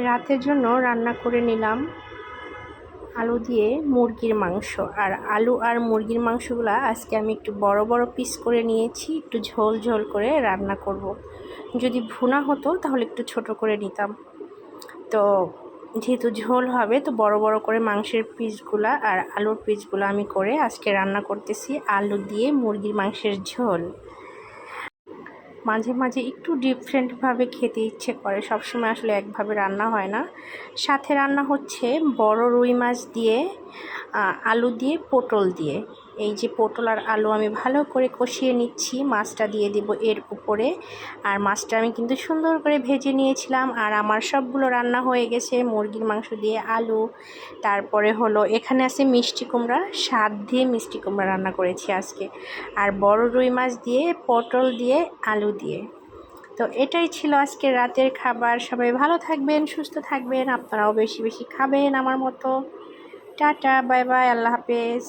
রাতের জন্য রান্না করে নিলাম আলু দিয়ে মুরগির মাংস। আর আলু আর মুরগির মাংসগুলো আজকে আমি একটু বড় বড় পিস করে নিয়েছি, একটু ঝোল ঝোল করে রান্না করব। যদি ভুনা হতো তাহলে একটু ছোট করে নিতাম, তো যেহেতু ঝোল হবে তো বড় বড় করে মাংসের পিসগুলা আর আলুর পিসগুলো আমি করে আজকে রান্না করতেছি আলু দিয়ে মুরগির মাংসের ঝোল। মাঝে মাঝে একটু ডিফারেন্টভাবে খেতে ইচ্ছে করে, সবসময় আসলে একভাবে রান্না হয় না। সাথে রান্না হচ্ছে বড় রুই মাছ দিয়ে আলু দিয়ে পটল দিয়ে। এই যে পটল আর আলু আমি ভালো করে কষিয়ে নিচ্ছি, মাছটা দিয়ে দেব এর উপরে। আর মাছটা আমি কিন্তু সুন্দর করে ভেজে নিয়েছিলাম। আর আমার সবগুলো রান্না হয়ে গেছে। মুরগির মাংস দিয়ে আলু, তারপরে হলো এখানে আছে মিষ্টি কুমড়া, স্বাদ দিয়ে মিষ্টি কুমড়া রান্না করেছি আজকে, আর বড় রুই মাছ দিয়ে পটল দিয়ে আলু দিয়ে। তো এটাই ছিল আজকে রাতের খাবার। সবাই ভালো থাকবেন, সুস্থ থাকবেন, আপনারাও বেশি বেশি খাবেন আমার মতো। টাটা, বাই বাই, আল্লাহ হাফেজ।